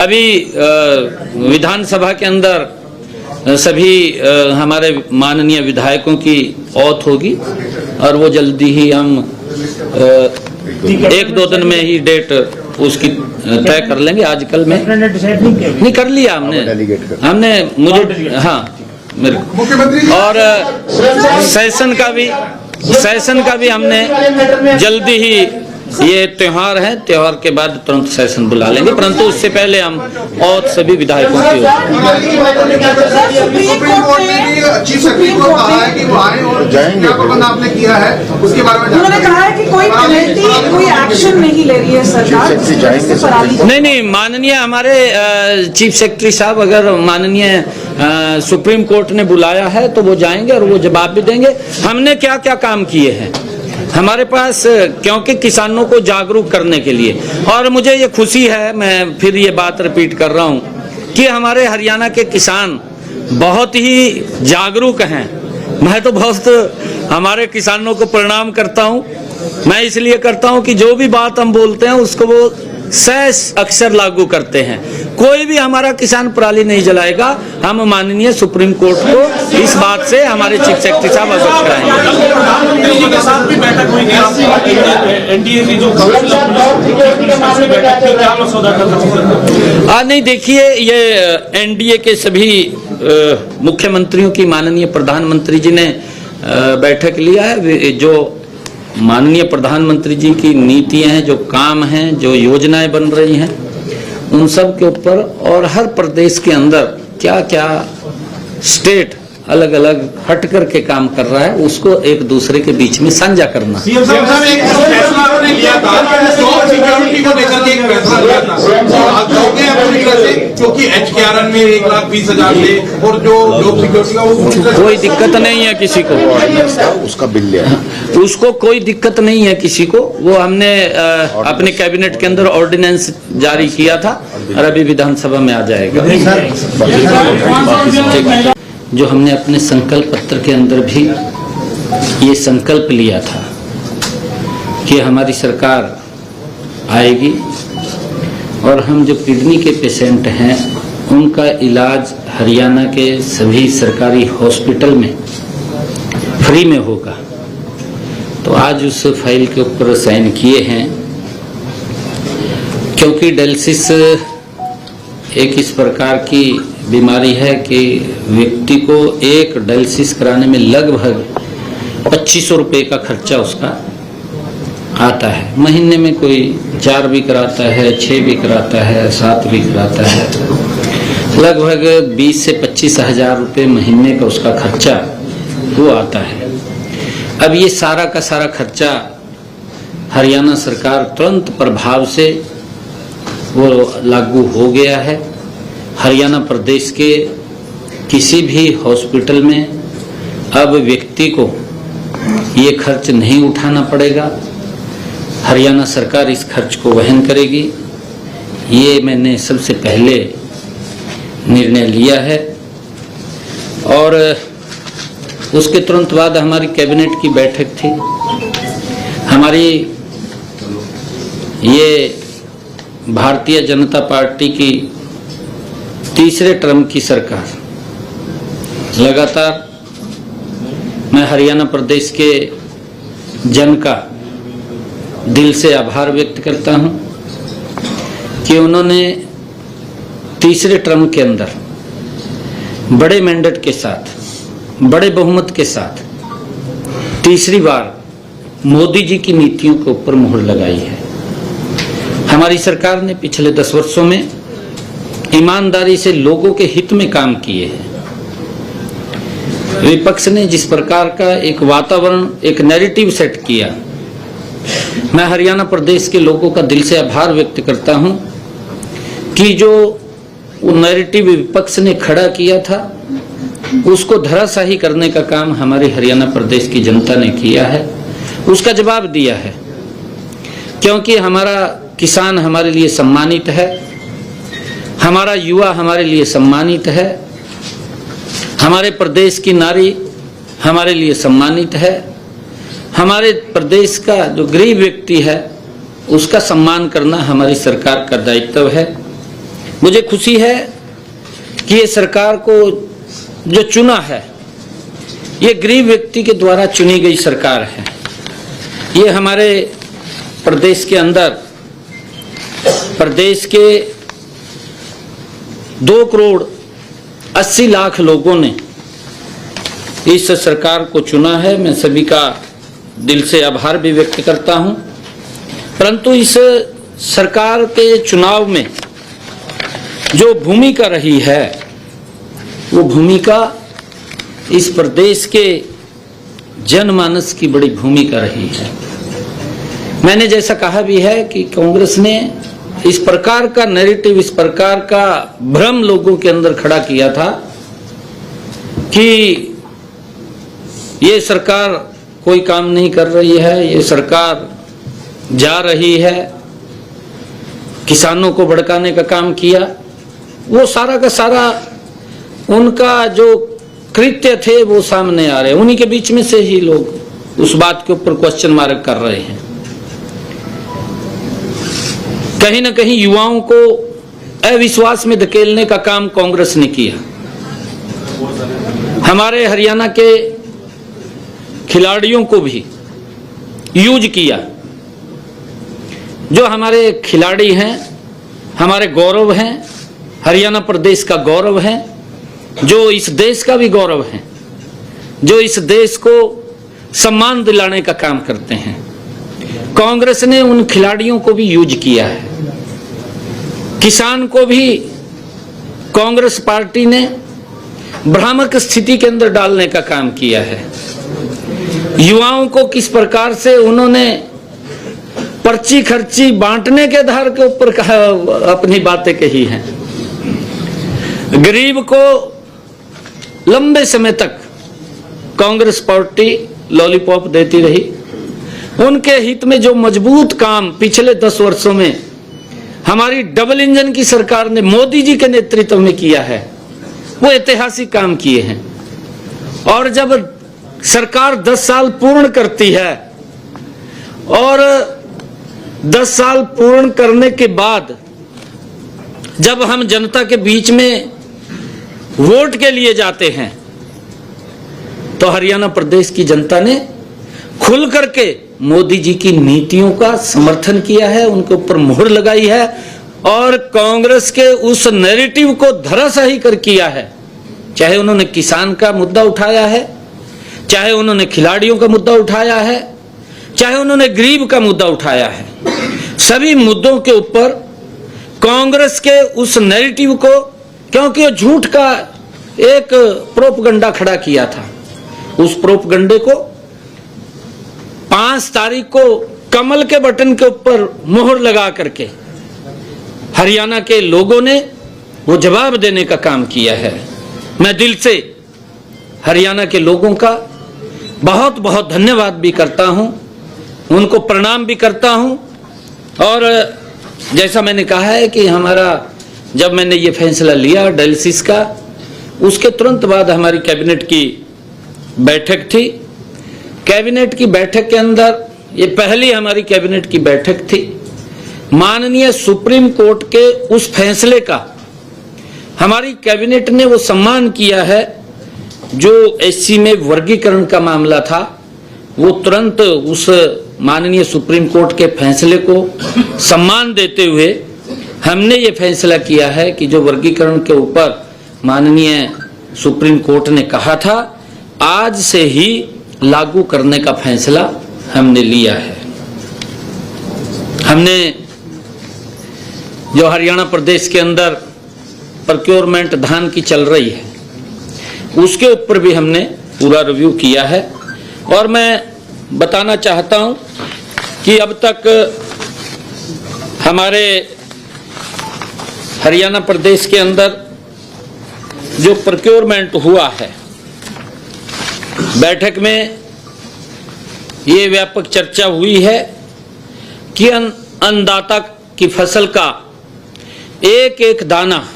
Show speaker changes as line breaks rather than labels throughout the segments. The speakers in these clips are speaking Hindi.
अभी विधानसभा के अंदर सभी हमारे माननीय विधायकों की औथ होगी और वो जल्दी ही हम एक दो दिन में ही डेट उसकी तय कर लेंगे। आजकल में नहीं कर लिया हमने मुझे हाँ मेरे और सेशन का भी हमने जल्दी ही ये त्योहार है, त्योहार के बाद तुरंत सेशन बुला लेंगे, परंतु उससे पहले हम और सभी विधायकों की
आपने किया है उसके बारे में उन्होंने कहा है कि कोई एक्शन नहीं ले रही है सरकार।
नहीं, माननीय हमारे चीफ सेक्रेटरी साहब अगर माननीय सुप्रीम कोर्ट ने बुलाया है तो वो जाएंगे और वो जवाब भी देंगे। हमने क्या क्या काम किए हैं हमारे पास, क्योंकि किसानों को जागरूक करने के लिए, और मुझे ये खुशी है, मैं फिर ये बात रिपीट कर रहा हूँ कि हमारे हरियाणा के किसान बहुत ही जागरूक हैं। मैं तो बहुत हमारे किसानों को प्रणाम करता हूँ। मैं इसलिए करता हूँ कि जो भी बात हम बोलते हैं उसको वो सहज अक्षर लागू करते हैं। कोई भी हमारा किसान पराली नहीं जलाएगा। हम माननीय सुप्रीम कोर्ट को इस बात से हमारे चीफ सेक्रेटरी साहब अवगत कराएंगे। नहीं, देखिए, ये एनडीए के सभी मुख्यमंत्रियों की माननीय प्रधानमंत्री जी ने बैठक लिया है। जो माननीय प्रधानमंत्री जी की नीतियां हैं, जो काम हैं, जो योजनाएं बन रही हैं, उन सब के ऊपर और हर प्रदेश के अंदर क्या क्या स्टेट अलग अलग हट कर के काम कर रहा है उसको एक दूसरे के बीच में साझा करना।
सीएम साहब एक फैसला आपने लिया था, जॉब सिक्योरिटी को लेकर के एक फैसला लिया था, पूरी तरह से, क्योंकि HKRN में 1,20,000 थे और जो जॉब सिक्योरिटी का वो
कोई दिक्कत नहीं है किसी को,
उसका बिल लिया,
उसको कोई दिक्कत नहीं है किसी को। वो हमने अपने कैबिनेट के अंदर ऑर्डिनेंस जारी किया था और अभी विधानसभा में आ जाएगा। जो हमने अपने संकल्प पत्र के अंदर भी ये संकल्प लिया था कि हमारी सरकार आएगी और हम जो किडनी के पेशेंट हैं उनका इलाज हरियाणा के सभी सरकारी हॉस्पिटल में फ्री में होगा। तो आज उस फाइल के ऊपर साइन किए हैं, क्योंकि डायलिसिस एक इस प्रकार की बीमारी है कि व्यक्ति को एक डायलिसिस कराने में लगभग 2500 रुपये का खर्चा उसका आता है। महीने में कोई 4 भी कराता है, 6 भी कराता है, 7 भी कराता है, लगभग 20 से 25 हजार रुपये महीने का उसका खर्चा वो आता है। अब ये सारा का सारा खर्चा हरियाणा सरकार तुरंत प्रभाव से वो लागू हो गया है। हरियाणा प्रदेश के किसी भी हॉस्पिटल में अब व्यक्ति को ये खर्च नहीं उठाना पड़ेगा। हरियाणा सरकार इस खर्च को वहन करेगी। ये मैंने सबसे पहले निर्णय लिया है और उसके तुरंत बाद हमारी कैबिनेट की बैठक थी। हमारी ये भारतीय जनता पार्टी की तीसरे टर्म की सरकार, लगातार मैं हरियाणा प्रदेश के जन का दिल से आभार व्यक्त करता हूं कि उन्होंने तीसरे टर्म के अंदर बड़े मैंडेट के साथ, बड़े बहुमत के साथ तीसरी बार मोदी जी की नीतियों के ऊपर मुहर लगाई है। हमारी सरकार ने पिछले 10 वर्षों में ईमानदारी से लोगों के हित में काम किए हैं। विपक्ष ने जिस प्रकार का एक वातावरण, एक नैरेटिव सेट किया, मैं हरियाणा प्रदेश के लोगों का दिल से आभार व्यक्त करता हूं कि जो वो नैरेटिव विपक्ष ने खड़ा किया था उसको धराशायी करने का काम हमारे हरियाणा प्रदेश की जनता ने किया है, उसका जवाब दिया है। क्योंकि हमारा किसान हमारे लिए सम्मानित है, हमारा युवा हमारे लिए सम्मानित है, हमारे प्रदेश की नारी हमारे लिए सम्मानित है, हमारे प्रदेश का जो गरीब व्यक्ति है उसका सम्मान करना हमारी सरकार का दायित्व है। मुझे खुशी है कि ये सरकार को जो चुना है, ये गरीब व्यक्ति के द्वारा चुनी गई सरकार है। ये हमारे प्रदेश के अंदर, प्रदेश के 2,80,00,000 लोगों ने इस सरकार को चुना है। मैं सभी का दिल से आभार भी व्यक्त करता हूं। परंतु इस सरकार के चुनाव में जो भूमिका रही है, वो भूमिका इस प्रदेश के जनमानस की बड़ी भूमिका रही है। मैंने जैसा कहा भी है कि कांग्रेस ने इस प्रकार का नैरेटिव, इस प्रकार का भ्रम लोगों के अंदर खड़ा किया था कि ये सरकार कोई काम नहीं कर रही है, ये सरकार जा रही है, किसानों को भड़काने का काम किया। वो सारा का सारा उनका जो कृत्य थे वो सामने आ रहे हैं। उन्हीं के बीच में से ही लोग उस बात के ऊपर क्वेश्चन मार्क कर रहे हैं। कहीं ना कहीं युवाओं को अविश्वास में धकेलने का काम कांग्रेस ने किया। हमारे हरियाणा के खिलाड़ियों को भी यूज किया। जो हमारे खिलाड़ी हैं, हमारे गौरव हैं, हरियाणा प्रदेश का गौरव है, जो इस देश का भी गौरव है, जो इस देश को सम्मान दिलाने का काम करते हैं। कांग्रेस ने उन खिलाड़ियों को भी यूज किया है। किसान को भी कांग्रेस पार्टी ने भ्रामक स्थिति के अंदर डालने का काम किया है। युवाओं को किस प्रकार से उन्होंने पर्ची खर्ची बांटने के आधार के ऊपर अपनी बातें कही हैं। गरीब को लंबे समय तक कांग्रेस पार्टी लॉलीपॉप देती रही। उनके हित में जो मजबूत काम पिछले 10 वर्षों में हमारी डबल इंजन की सरकार ने मोदी जी के नेतृत्व में किया है, वो ऐतिहासिक काम किए हैं। और जब सरकार 10 साल पूर्ण करती है और 10 साल पूर्ण करने के बाद जब हम जनता के बीच में वोट के लिए जाते हैं, तो हरियाणा प्रदेश की जनता ने खुल करके मोदी जी की नीतियों का समर्थन किया है, उनके ऊपर मोहर लगाई है और कांग्रेस के उस नैरेटिव को धराशायी कर किया है। चाहे उन्होंने किसान का मुद्दा उठाया है, चाहे उन्होंने खिलाड़ियों का मुद्दा उठाया है, चाहे उन्होंने गरीब का मुद्दा उठाया है, सभी मुद्दों के ऊपर कांग्रेस के उस नैरेटिव को, क्योंकि वो झूठ का एक प्रोपगंडा खड़ा किया था, उस प्रोपगंडे को 5 तारीख को कमल के बटन के ऊपर मोहर लगा करके हरियाणा के लोगों ने वो जवाब देने का काम किया है। मैं दिल से हरियाणा के लोगों का बहुत बहुत धन्यवाद भी करता हूं, उनको प्रणाम भी करता हूं। और जैसा मैंने कहा है कि हमारा, जब मैंने ये फैसला लिया डायलिसिस का, उसके तुरंत बाद हमारी कैबिनेट की बैठक थी। कैबिनेट की बैठक के अंदर, ये पहली हमारी कैबिनेट की बैठक थी, माननीय सुप्रीम कोर्ट के उस फैसले का हमारी कैबिनेट ने वो सम्मान किया है। जो एससी में वर्गीकरण का मामला था, वो तुरंत उस माननीय सुप्रीम कोर्ट के फैसले को सम्मान देते हुए हमने ये फैसला किया है कि जो वर्गीकरण के ऊपर माननीय सुप्रीम कोर्ट ने कहा था, आज से ही लागू करने का फैसला हमने लिया है। हमने जो हरियाणा प्रदेश के अंदर प्रोक्योरमेंट धान की चल रही है, उसके ऊपर भी हमने पूरा रिव्यू किया है। और मैं बताना चाहता हूं कि अब तक हमारे हरियाणा प्रदेश के अंदर जो प्रोक्योरमेंट हुआ है, बैठक में ये व्यापक चर्चा हुई है कि अन्नदाता की फसल का एक एक दाना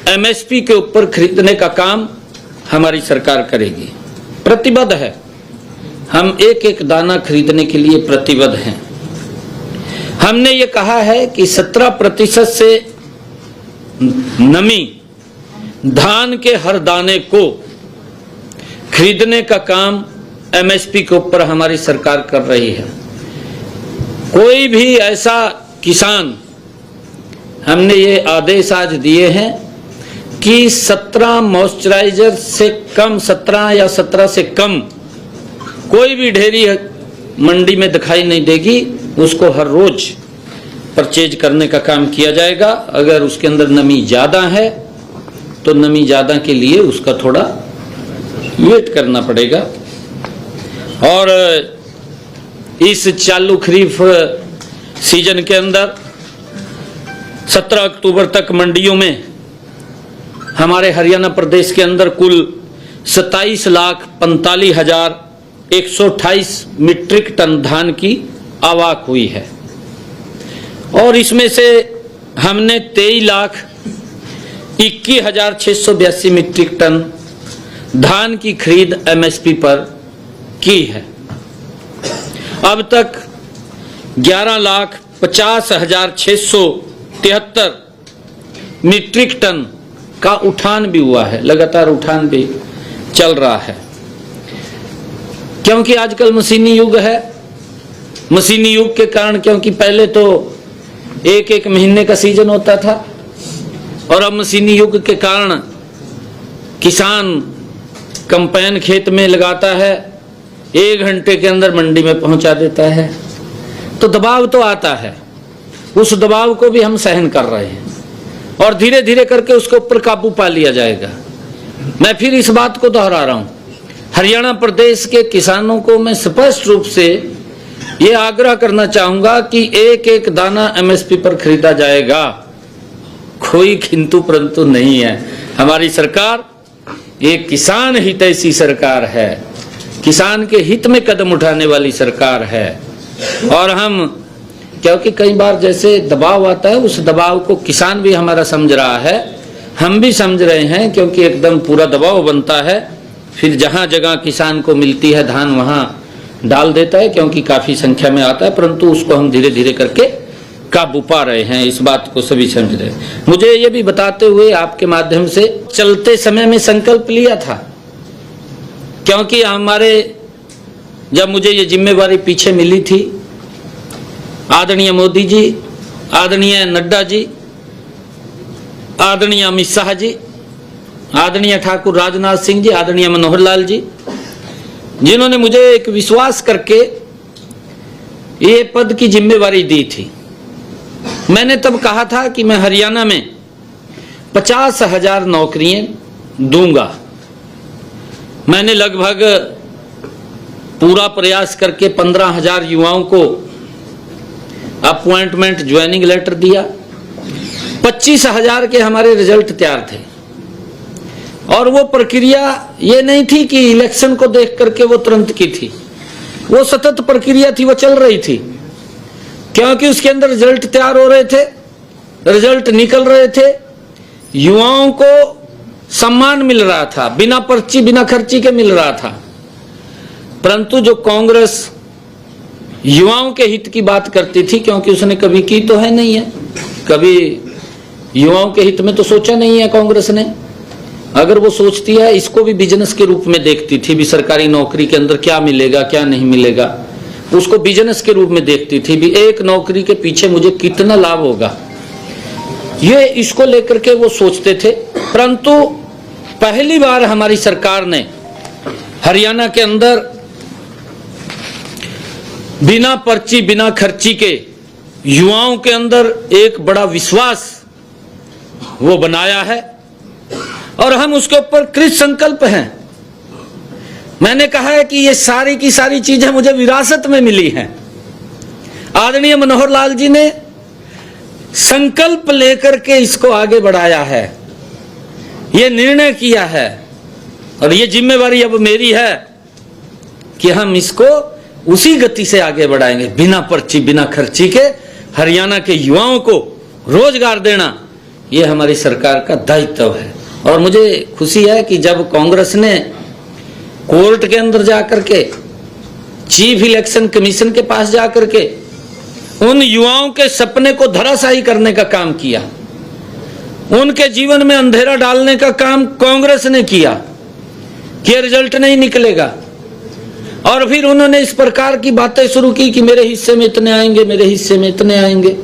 एमएसपी के ऊपर खरीदने का काम हमारी सरकार करेगी। प्रतिबद्ध है, हम एक एक दाना खरीदने के लिए प्रतिबद्ध हैं। हमने ये कहा है कि 17% से नमी धान के हर दाने को खरीदने का काम एमएसपी के ऊपर हमारी सरकार कर रही है। कोई भी ऐसा किसान, हमने ये आदेश आज दिए हैं कि 17 मॉइस्चराइजर से कम, 17 या 17 से कम कोई भी ढेरी मंडी में दिखाई नहीं देगी, उसको हर रोज परचेज करने का काम किया जाएगा। अगर उसके अंदर नमी ज़्यादा है तो नमी ज़्यादा के लिए उसका थोड़ा वेट करना पड़ेगा। और इस चालू खरीफ सीजन के अंदर 17 अक्टूबर तक मंडियों में हमारे हरियाणा प्रदेश के अंदर कुल 27,45,128 मीट्रिक टन धान की आवक हुई है और इसमें से हमने 23,21,682 मीट्रिक टन धान की खरीद एमएसपी पर की है। अब तक 11,50,673 मीट्रिक टन का उठान भी हुआ है, लगातार उठान भी चल रहा है, क्योंकि आजकल मशीनी युग है। मशीनी युग के कारण, क्योंकि पहले तो एक एक महीने का सीजन होता था और अब मशीनी युग के कारण किसान कंपेन खेत में लगाता है, 1 घंटे के अंदर मंडी में पहुंचा देता है। तो दबाव तो आता है, उस दबाव को भी हम सहन कर रहे हैं और धीरे धीरे करके उसके ऊपर काबू पा लिया जाएगा। मैं फिर इस बात को दोहरा रहा हूं, हरियाणा प्रदेश के किसानों को मैं स्पष्ट रूप से ये आग्रह करना चाहूंगा कि एक एक दाना एमएसपी पर खरीदा जाएगा, कोई किंतु परंतु नहीं है। हमारी सरकार एक किसान हितैषी सरकार है, किसान के हित में कदम उठाने वाली सरकार है। और हम, क्योंकि कई बार जैसे दबाव आता है, उस दबाव को किसान भी हमारा समझ रहा है, हम भी समझ रहे हैं, क्योंकि एकदम पूरा दबाव बनता है, फिर जहां जगह किसान को मिलती है धान वहां डाल देता है, क्योंकि काफी संख्या में आता है, परंतु उसको हम धीरे धीरे करके काबू पा रहे हैं, इस बात को सभी समझ रहे हैं। मुझे ये भी बताते हुए आपके माध्यम से, चलते समय में संकल्प लिया था, क्योंकि हमारे जब मुझे ये जिम्मेवारी पीछे मिली थी, आदरणीय मोदी जी, आदरणीय नड्डा जी, आदरणीय अमित शाह जी, आदरणीय ठाकुर राजनाथ सिंह जी, आदरणीय मनोहर लाल जी, जिन्होंने मुझे एक विश्वास करके ये पद की जिम्मेवारी दी थी, मैंने तब कहा था कि मैं हरियाणा में 50,000 नौकरियां दूंगा। मैंने लगभग पूरा प्रयास करके 15,000 युवाओं को अपॉइंटमेंट ज्वाइनिंग लेटर दिया। 25,000 के हमारे रिजल्ट तैयार थे और वो प्रक्रिया ये नहीं थी कि इलेक्शन को देख करके वो तुरंत की थी, वो सतत प्रक्रिया थी, वो चल रही थी, क्योंकि उसके अंदर रिजल्ट तैयार हो रहे थे, रिजल्ट निकल रहे थे, युवाओं को सम्मान मिल रहा था, बिना पर्ची बिना खर्ची के मिल रहा था। परंतु जो कांग्रेस युवाओं के हित की बात करती थी, क्योंकि उसने कभी की तो है नहीं है, कभी युवाओं के हित में तो सोचा नहीं है कांग्रेस ने। अगर वो सोचती है, इसको भी बिजनेस के रूप में देखती थी, भी सरकारी नौकरी के अंदर क्या मिलेगा क्या नहीं मिलेगा, उसको बिजनेस के रूप में देखती थी, भी एक नौकरी के पीछे मुझे कितना लाभ होगा, ये इसको लेकर के वो सोचते थे। परंतु पहली बार हमारी सरकार ने हरियाणा के अंदर बिना पर्ची बिना खर्ची के युवाओं के अंदर एक बड़ा विश्वास वो बनाया है और हम उसके ऊपर कृत संकल्प हैं। मैंने कहा है कि ये सारी की सारी चीजें मुझे विरासत में मिली हैं। आदरणीय मनोहर लाल जी ने संकल्प लेकर के इसको आगे बढ़ाया है, ये निर्णय किया है और ये जिम्मेवारी अब मेरी है कि हम इसको उसी गति से आगे बढ़ाएंगे। बिना पर्ची बिना खर्ची के हरियाणा के युवाओं को रोजगार देना, ये हमारी सरकार का दायित्व है। और मुझे खुशी है कि जब कांग्रेस ने कोर्ट के अंदर जाकर के, चीफ इलेक्शन कमीशन के पास जाकर के उन युवाओं के सपने को धराशायी करने का काम किया, उनके जीवन में अंधेरा डालने का काम कांग्रेस ने किया कि रिजल्ट नहीं निकलेगा। और फिर उन्होंने इस प्रकार की बातें शुरू की कि मेरे हिस्से में इतने आएंगे, मेरे हिस्से में इतने आएंगे।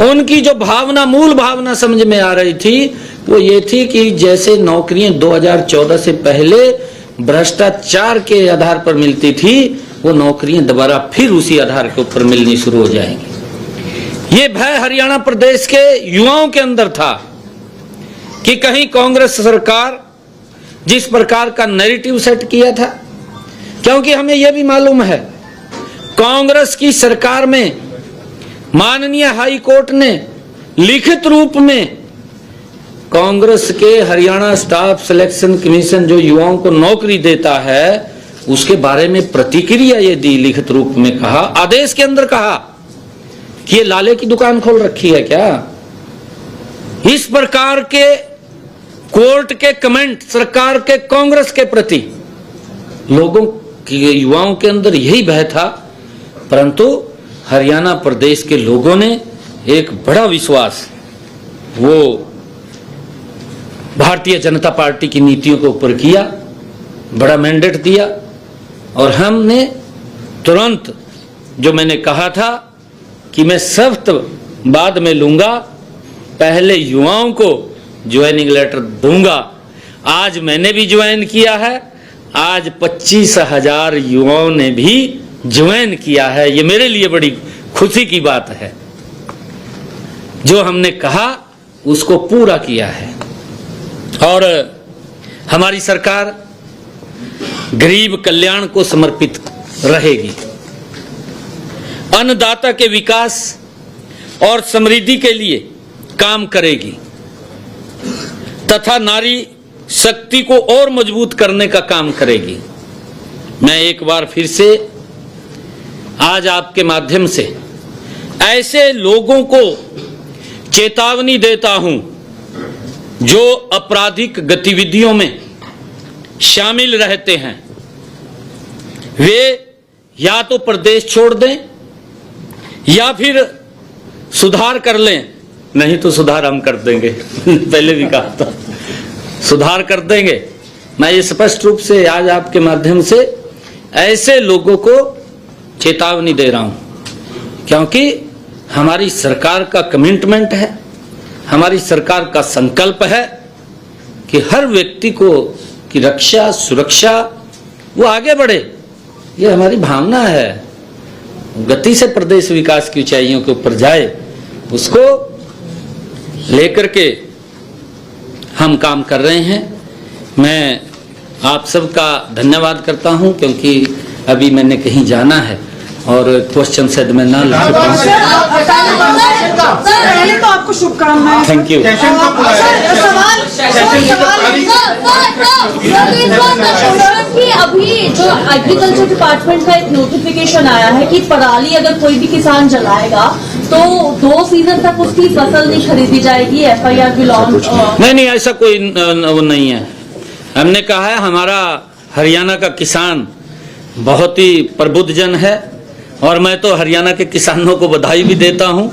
उनकी जो भावना, मूल भावना समझ में आ रही थी वो ये थी कि जैसे नौकरियां 2014 से पहले भ्रष्टाचार के आधार पर मिलती थी, वो नौकरियां दोबारा फिर उसी आधार के ऊपर मिलनी शुरू हो जाएंगी। ये भय हरियाणा प्रदेश के युवाओं के अंदर था कि कहीं कांग्रेस सरकार जिस प्रकार का नैरेटिव सेट किया था, क्योंकि हमें यह भी मालूम है कांग्रेस की सरकार में माननीय हाई कोर्ट ने लिखित रूप में कांग्रेस के हरियाणा स्टाफ सिलेक्शन कमीशन जो युवाओं को नौकरी देता है उसके बारे में प्रतिक्रिया ये दी, लिखित रूप में कहा, आदेश के अंदर कहा कि ये लाले की दुकान खोल रखी है क्या। इस प्रकार के कोर्ट के कमेंट सरकार के कांग्रेस के प्रति लोगों के, युवाओं के अंदर यही भय था। परंतु हरियाणा प्रदेश के लोगों ने एक बड़ा विश्वास वो भारतीय जनता पार्टी की नीतियों के ऊपर किया, बड़ा मैंडेट दिया और हमने तुरंत, जो मैंने कहा था कि मैं सख्त बाद में लूंगा, पहले युवाओं को ज्वाइनिंग लेटर दूंगा, आज मैंने भी ज्वाइन किया है। आज 25,000 युवाओं ने भी ज्वाइन किया है। ये मेरे लिए बड़ी खुशी की बात है। जो हमने कहा उसको पूरा किया है। और हमारी सरकार गरीब कल्याण को समर्पित रहेगी, अन्नदाता के विकास और समृद्धि के लिए काम करेगी तथा नारी शक्ति को और मजबूत करने का काम करेगी। मैं एक बार फिर से आज आपके माध्यम से ऐसे लोगों को चेतावनी देता हूं जो आपराधिक गतिविधियों में शामिल रहते हैं। वे या तो प्रदेश छोड़ दें या फिर सुधार कर लें, नहीं तो सुधार हम कर देंगे। पहले भी कहा था सुधार कर देंगे। मैं ये स्पष्ट रूप से आज आपके माध्यम से ऐसे लोगों को चेतावनी दे रहा हूं, क्योंकि हमारी सरकार का कमिटमेंट है, हमारी सरकार का संकल्प है कि हर व्यक्ति को की रक्षा सुरक्षा वो आगे बढ़े। ये हमारी भावना है, गति से प्रदेश विकास की ऊंचाइयों के ऊपर जाए, उसको लेकर के हम काम कर रहे हैं। मैं आप सबका धन्यवाद करता हूं, क्योंकि अभी मैंने कहीं जाना है और क्वेश्चन शायद मैं ना लिख पाऊं।
पहले तो आपको शुभकामनाएं।
Thank you.
अभी जो एग्रीकल्चर डिपार्टमेंट का एक नोटिफिकेशन आया है कि पराली अगर कोई भी किसान जलाएगा तो 2 सीजन तक उसकी फसल नहीं खरीदी जाएगी, FIR भी लॉन्च।
नहीं, ऐसा कोई वो नहीं है। हमने कहा है हमारा हरियाणा का किसान बहुत ही प्रबुद्ध जन है और मैं तो हरियाणा के किसानों को बधाई भी देता हूं